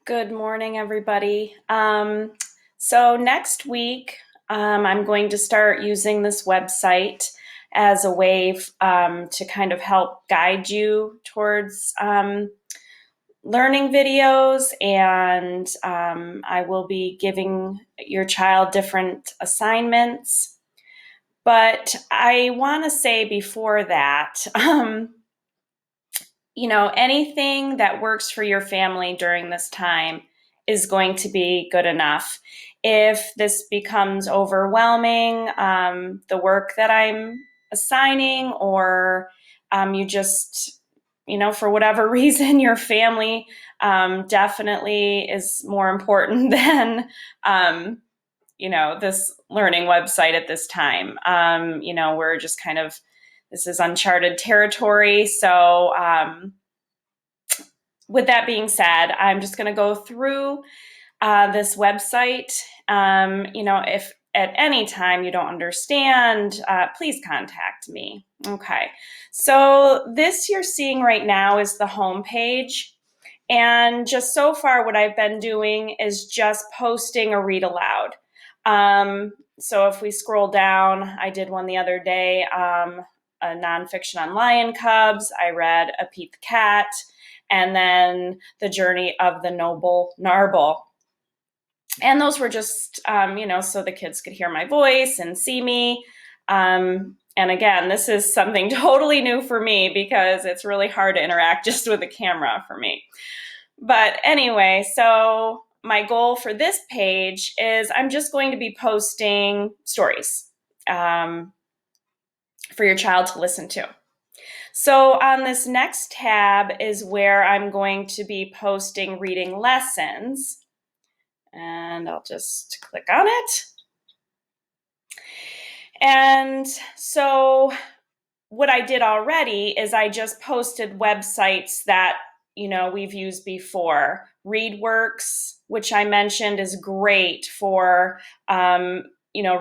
Good morning, everybody. So next week, I'm going to start using this website as a way to kind of help guide you towards learning videos, and I will be giving your child different assignments. But I want to say before that, anything that works for your family during this time is going to be good enough. If this becomes overwhelming, the work that I'm assigning, or you just, for whatever reason, your family definitely is more important than, this learning website at this time. We're just kind of, this is uncharted territory. So, with that being said, I'm just going to go through this website. If at any time you don't understand, please contact me. Okay. So this you're seeing right now is the home page. And just so far, what I've been doing is just posting a read aloud. So if we scroll down, I did one the other day, a nonfiction on lion cubs. I read A Pete the Cat, and then The Journey of the Noble Narble. And those were just, so the kids could hear my voice and see me. And again, this is something totally new for me because it's really hard to interact just with a camera for me. But anyway, so my goal for this page is I'm just going to be posting stories for your child to listen to. So on this next tab is where I'm going to be posting reading lessons. And I'll just click on it. And so what I did already is I just posted websites that, we've used before. ReadWorks, which I mentioned, is great for,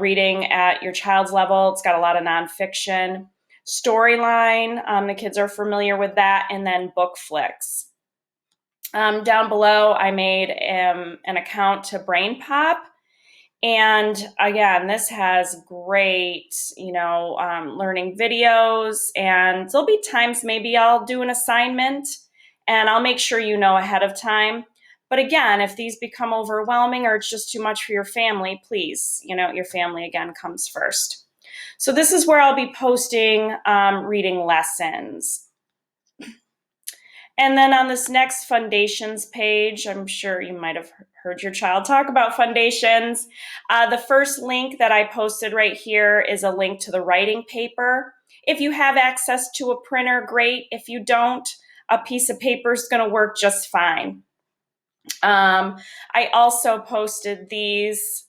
reading at your child's level. It's got a lot of nonfiction. Storyline, the kids are familiar with that. And then BookFlix. Down below, I made an account to BrainPop. And again, this has great, learning videos. And there'll be times maybe I'll do an assignment and I'll make sure you know ahead of time. But again, if these become overwhelming or it's just too much for your family, please, your family again comes first. So this is where I'll be posting reading lessons. And then on this next foundations page, I'm sure you might have heard your child talk about foundations. The first link that I posted right here is a link to the writing paper. If you have access to a printer, great. If you don't, a piece of paper is going to work just fine. I also posted these,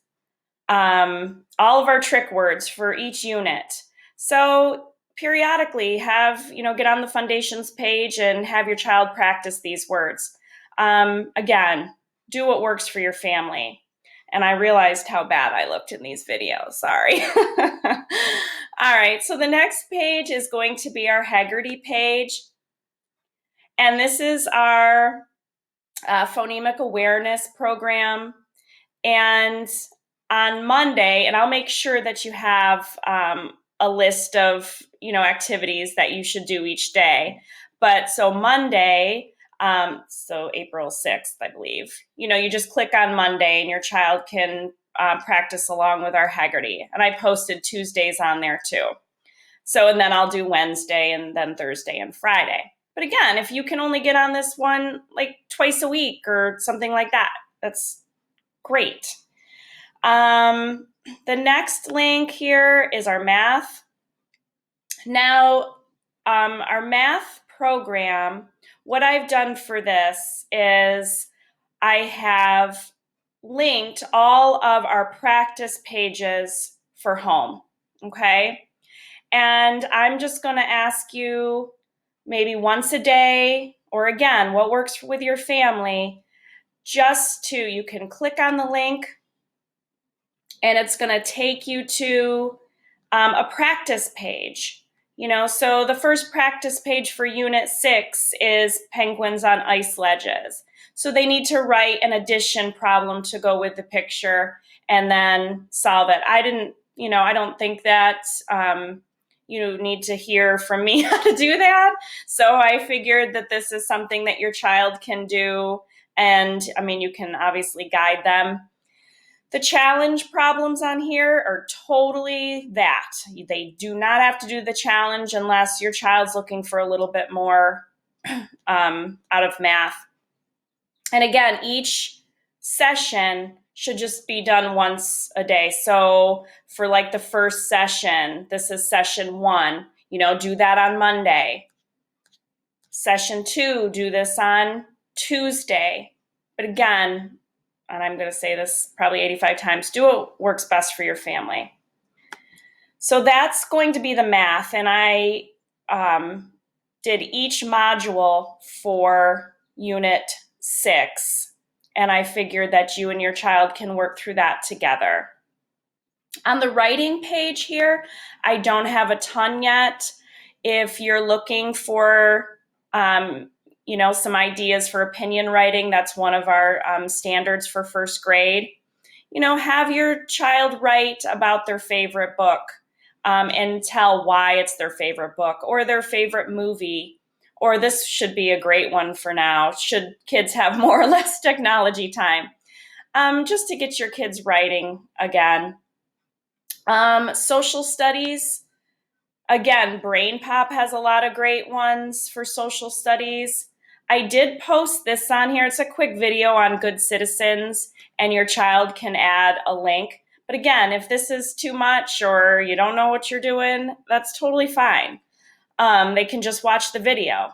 all of our trick words for each unit. So periodically get on the foundations page and have your child practice these words. Again, do what works for your family. And I realized how bad I looked in these videos. Sorry. All right, so the next page is going to be our Haggerty page. And this is our phonemic awareness program. And on Monday, and I'll make sure that you have a list of, activities that you should do each day. But so Monday, so April 6th, I believe, you just click on Monday and your child can practice along with our Haggerty. And I posted Tuesdays on there too. So, and then I'll do Wednesday and then Thursday and Friday. But again, if you can only get on this one like twice a week or something like that, that's great. The next link here is our math. Now, our math program, what I've done for this is I have linked all of our practice pages for home, okay? And I'm just going to ask you maybe once a day, or again, what works with your family, you can click on the link and it's going to take you to a practice page. So the first practice page for Unit 6 is penguins on ice ledges. So they need to write an addition problem to go with the picture and then solve it. I don't think that you need to hear from me how to do that. So I figured that this is something that your child can do. And you can obviously guide them. The challenge problems on here are totally that. They do not have to do the challenge unless your child's looking for a little bit more out of math. And again, each session should just be done once a day. So for like the first session, this is session 1, do that on Monday. Session 2, do this on Tuesday. But again, and I'm going to say this probably 85 times, do what works best for your family. So that's going to be the math. And I did each module for Unit 6. And I figured that you and your child can work through that together. On the writing page here, I don't have a ton yet. If you're looking for some ideas for opinion writing, that's one of our standards for first grade. Have your child write about their favorite book and tell why it's their favorite book or their favorite movie. Or this should be a great one for now. Should kids have more or less technology time? Just to get your kids writing again. Social studies. Again, Brain Pop has a lot of great ones for social studies. I did post this on here. It's a quick video on Good Citizens, and your child can add a link. But again, if this is too much or you don't know what you're doing, that's totally fine. They can just watch the video.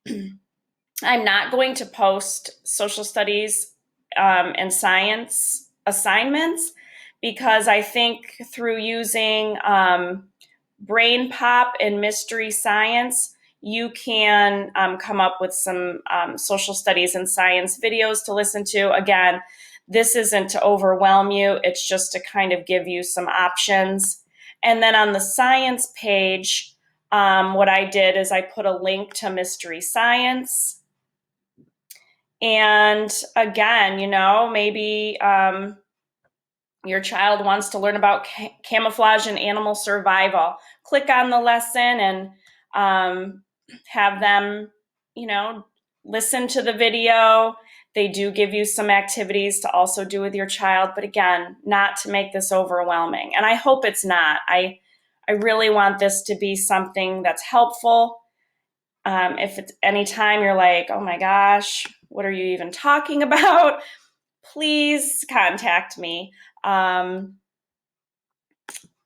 I'm not going to post social studies and science assignments because I think through using Brain Pop and Mystery Science, you can come up with some social studies and science videos to listen to. Again, this isn't to overwhelm you. It's just to kind of give you some options. And then on the science page, what I did is I put a link to Mystery Science. And again, maybe your child wants to learn about camouflage and animal survival. Click on the lesson and have them, listen to the video. They do give you some activities to also do with your child, but again, not to make this overwhelming. And I hope it's not. I really want this to be something that's helpful. If it's any time you're like, oh my gosh, what are you even talking about? Please contact me.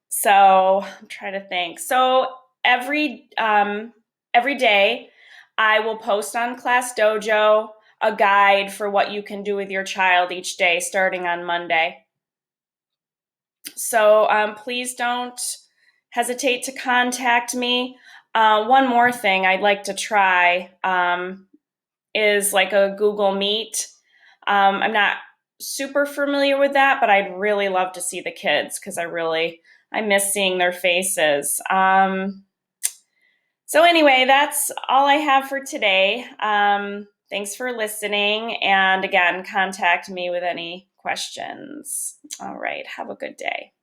So I'm trying to think. So every day I will post on Class Dojo a guide for what you can do with your child each day starting on Monday. So please don't hesitate to contact me. One more thing I'd like to try is like a Google Meet. I'm not super familiar with that, but I'd really love to see the kids because I miss seeing their faces. So anyway, that's all I have for today. Thanks for listening. And again, contact me with any questions. All right. Have a good day.